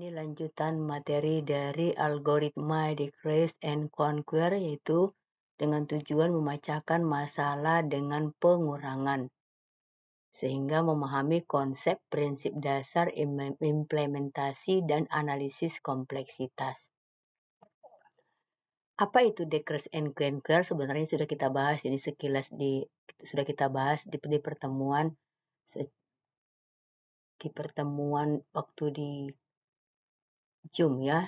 Ini lanjutan materi dari algoritma decrease and conquer, yaitu dengan tujuan memecahkan masalah dengan pengurangan, sehingga memahami konsep, prinsip dasar, implementasi, dan analisis kompleksitas. Apa itu decrease and conquer? Sebenarnya sudah kita bahas ini sekilas sudah kita bahas di pertemuan waktu di Zoom ya.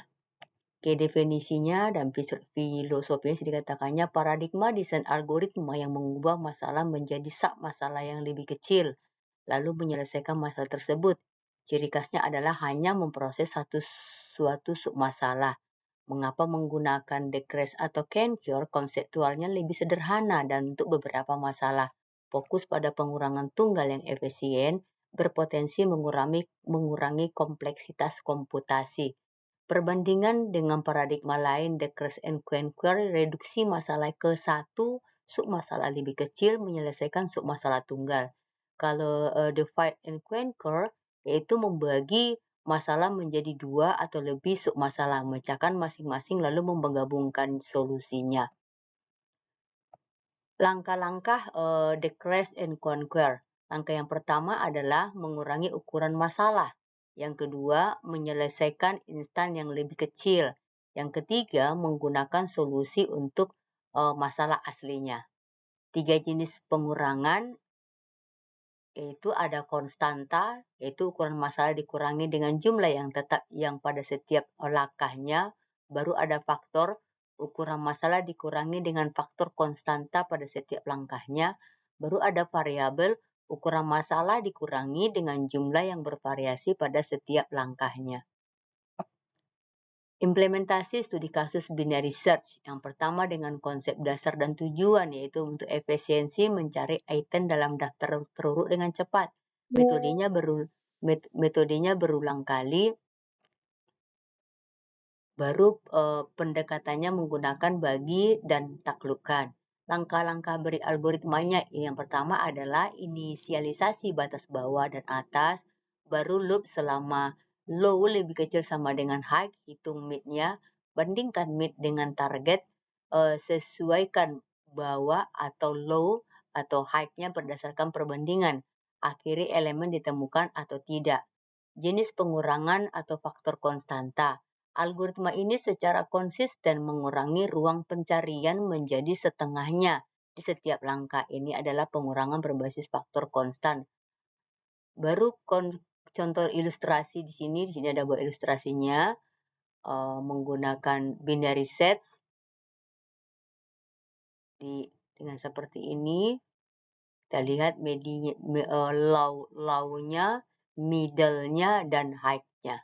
Definisinya dan filosofinya dikatakannya paradigma desain algoritma yang mengubah masalah menjadi sub-masalah yang lebih kecil, lalu menyelesaikan masalah tersebut. Ciri khasnya adalah hanya memproses suatu sub-masalah. Mengapa menggunakan decrease atau conquer? Konseptualnya lebih sederhana dan untuk beberapa masalah. Fokus pada pengurangan tunggal yang efisien, berpotensi mengurangi kompleksitas komputasi. Perbandingan dengan paradigma lain, decrease and conquer, reduksi masalah ke satu submasalah lebih kecil, menyelesaikan submasalah tunggal. Kalau divide and conquer, yaitu membagi masalah menjadi dua atau lebih submasalah, memecahkan masing-masing lalu menggabungkan solusinya. Langkah-langkah decrease and conquer. Langkah yang pertama adalah mengurangi ukuran masalah. Yang kedua, menyelesaikan instan yang lebih kecil. Yang ketiga, menggunakan solusi untuk masalah aslinya. 3 jenis pengurangan, yaitu ada konstanta, yaitu ukuran masalah dikurangi dengan jumlah yang tetap yang pada setiap langkahnya. Baru ada faktor, ukuran masalah dikurangi dengan faktor konstanta pada setiap langkahnya. Baru ada variabel, ukuran masalah dikurangi dengan jumlah yang bervariasi pada setiap langkahnya. Implementasi studi kasus binary search. Yang pertama dengan konsep dasar dan tujuan, yaitu untuk efisiensi mencari item dalam daftar terurut dengan cepat. Metodenya berulang kali. Baru pendekatannya menggunakan bagi dan taklukkan. Langkah-langkah beri algoritmanya yang pertama adalah inisialisasi batas bawah dan atas, baru loop selama low lebih kecil sama dengan high, hitung mid-nya, bandingkan mid dengan target, sesuaikan bawah atau low atau high-nya berdasarkan perbandingan, akhiri elemen ditemukan atau tidak. Jenis pengurangan atau faktor konstanta. Algoritma ini secara konsisten mengurangi ruang pencarian menjadi setengahnya di setiap langkah. Ini adalah pengurangan berbasis faktor konstan. Baru contoh ilustrasi di sini ada buah ilustrasinya menggunakan binary sets dengan seperti ini. Kita lihat low-nya, middle-nya, dan high-nya.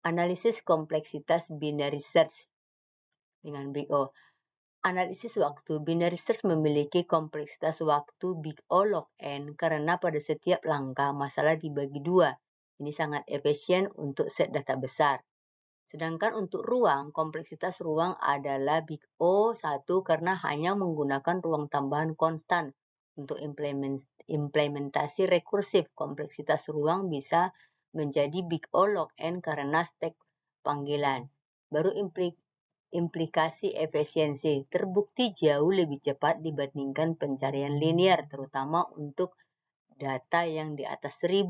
Analisis kompleksitas binary search dengan Big O. Analisis waktu. Binary search memiliki kompleksitas waktu Big O log N karena pada setiap langkah masalah dibagi dua. Ini sangat efisien untuk set data besar. Sedangkan untuk ruang, kompleksitas ruang adalah Big O 1 karena hanya menggunakan ruang tambahan konstan. Untuk implementasi rekursif, kompleksitas ruang bisa menjadi Big O log N karena stack panggilan. Baru implikasi efisiensi. Terbukti jauh lebih cepat dibandingkan pencarian linear, terutama untuk data yang di atas 1000.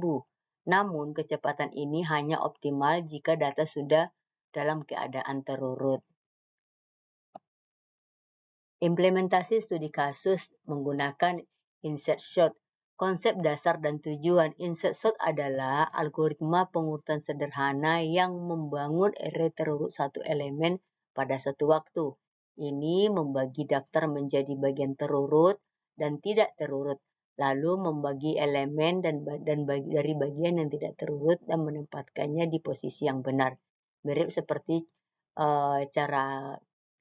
Namun, kecepatan ini hanya optimal jika data sudah dalam keadaan terurut. Implementasi studi kasus menggunakan insert sort. Konsep dasar dan tujuan insert sort adalah algoritma pengurutan sederhana yang membangun array terurut satu elemen pada satu waktu. Ini membagi daftar menjadi bagian terurut dan tidak terurut, lalu membagi elemen dari bagian yang tidak terurut dan menempatkannya di posisi yang benar. Mirip seperti cara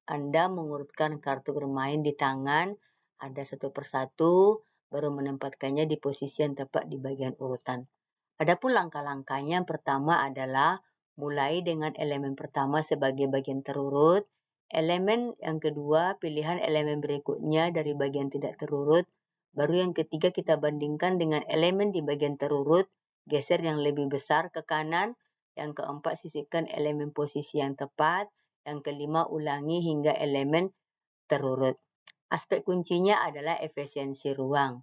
Anda mengurutkan kartu bermain di tangan, ada satu persatu, baru menempatkannya di posisi yang tepat di bagian urutan. Adapun langkah-langkahnya, yang pertama adalah mulai dengan elemen pertama sebagai bagian terurut, elemen yang kedua, pilihan elemen berikutnya dari bagian tidak terurut, Baru yang ketiga kita bandingkan dengan elemen di bagian terurut, geser yang lebih besar ke kanan. Yang keempat, sisipkan elemen posisi yang tepat. Yang kelima, ulangi hingga elemen terurut. Aspek kuncinya adalah efisiensi ruang.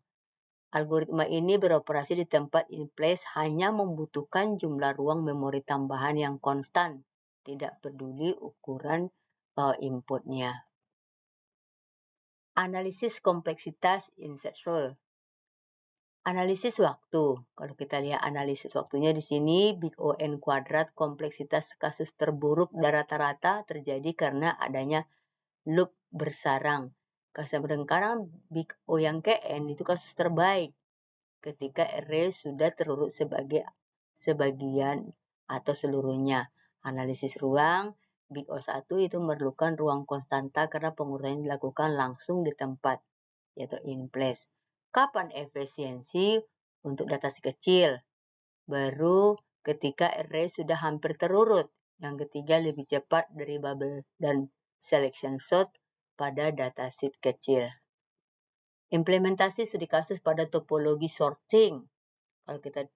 Algoritma ini beroperasi di tempat in place hanya membutuhkan jumlah ruang memori tambahan yang konstan, tidak peduli ukuran inputnya. Analisis kompleksitas in SETSOL. Analisis waktu. Kalau kita lihat analisis waktunya di sini, Big O N kuadrat, kompleksitas kasus terburuk dan rata-rata terjadi karena adanya loop bersarang. Kadang-kadang Big O yang ke N itu kasus terbaik ketika array sudah terurut sebagian atau seluruhnya. Analisis ruang, Big O1 itu memerlukan ruang konstanta karena pengurutannya dilakukan langsung di tempat, yaitu in place. Kapan efisiensi? Untuk data kecil. Baru ketika array sudah hampir terurut. Yang ketiga, lebih cepat dari bubble dan selection sort pada dataset kecil. Implementasi studi kasus pada topologi sorting. Kalau kita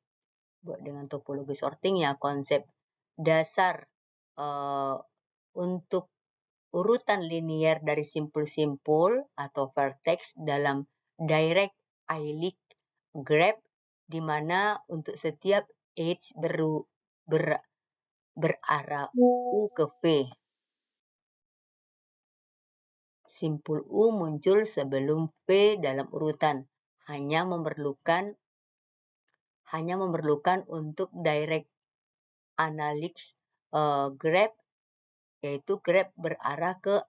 buat dengan topologi sorting ya, konsep dasar untuk urutan linier dari simpul-simpul atau vertex dalam direct acyclic graph, di mana untuk setiap edge berarah U ke V. Simpul U muncul sebelum V dalam urutan. Hanya memerlukan untuk direct analytics graph, yaitu graph berarah ke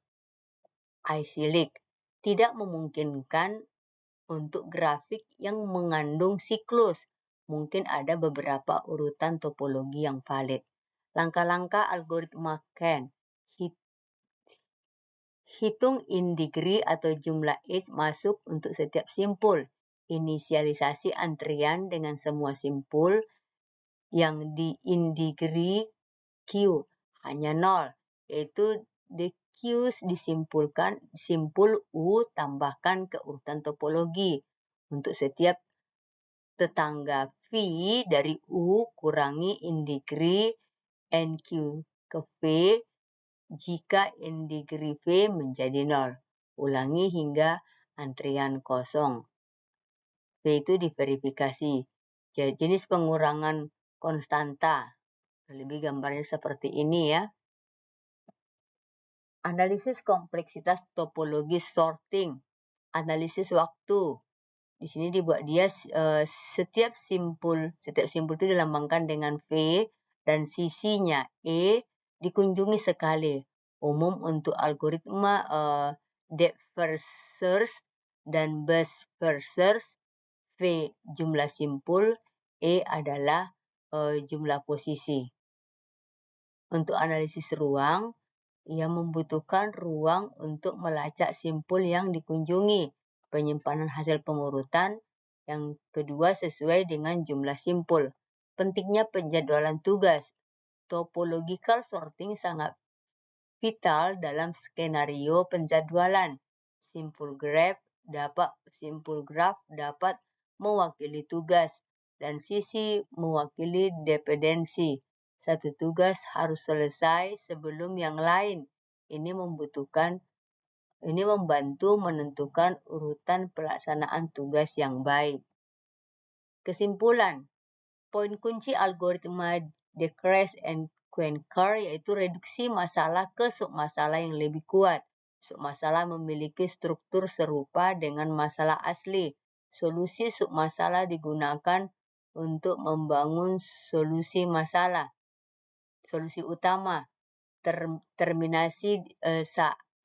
acyclic. Tidak memungkinkan untuk grafik yang mengandung siklus. Mungkin ada beberapa urutan topologi yang valid. Langkah-langkah algoritma Ken. Hitung in degree atau jumlah edge masuk untuk setiap simpul. Inisialisasi antrian dengan semua simpul yang di in degree Q hanya 0, yaitu the Qs disimpulkan simpul U tambahkan ke urutan topologi. Untuk setiap tetangga V dari U kurangi in degree NQ ke V jika in degree V menjadi 0. Ulangi hingga antrian kosong. V itu diverifikasi. Jenis pengurangan konstanta. Lebih gambarnya seperti ini ya. Analisis kompleksitas topologi sorting. Analisis waktu. Di sini dibuat dia setiap simpul itu dilambangkan dengan V dan sisinya E dikunjungi sekali. Umum untuk algoritma depth first dan burst first, V jumlah simpul, E adalah jumlah posisi. Untuk analisis ruang, ia membutuhkan ruang untuk melacak simpul yang dikunjungi. Penyimpanan hasil pengurutan yang kedua sesuai dengan jumlah simpul. Pentingnya penjadwalan tugas. Topological sorting sangat vital dalam skenario penjadwalan. Simpul graph dapat mewakili tugas dan sisi mewakili dependensi. Satu tugas harus selesai sebelum yang lain. Ini membantu menentukan urutan pelaksanaan tugas yang baik. Kesimpulan, poin kunci algoritma Decrease and Conquer yaitu reduksi masalah ke submasalah yang lebih kuat. Submasalah memiliki struktur serupa dengan masalah asli. Solusi submasalah digunakan untuk membangun solusi masalah. Solusi utama, terminasi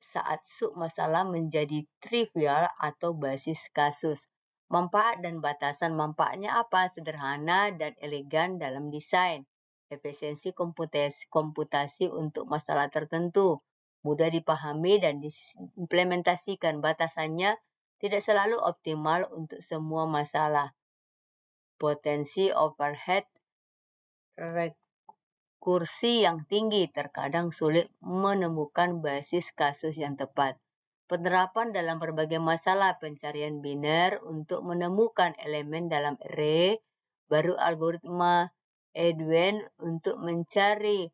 saat submasalah menjadi trivial atau basis kasus. Manfaat dan batasan. Manfaatnya apa? Sederhana dan elegan dalam desain. Efisiensi komputasi untuk masalah tertentu. Mudah dipahami dan diimplementasikan. Batasannya tidak selalu optimal untuk semua masalah. Potensi overhead kursi yang tinggi, terkadang sulit menemukan basis kasus yang tepat. penerapan dalam berbagai masalah pencarian biner untuk menemukan elemen dalam array, baru algoritma Edwin untuk mencari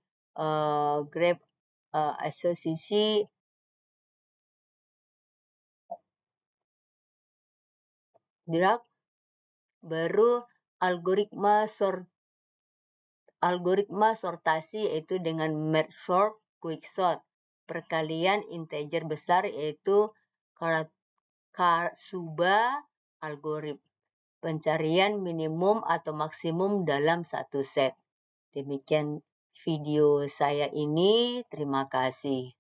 graph asosiasi Dirac, baru algoritma sortasi yaitu dengan merge sort, quick sort, perkalian integer besar yaitu Karsuba algoritma, pencarian minimum atau maksimum dalam satu set. Demikian video saya ini, terima kasih.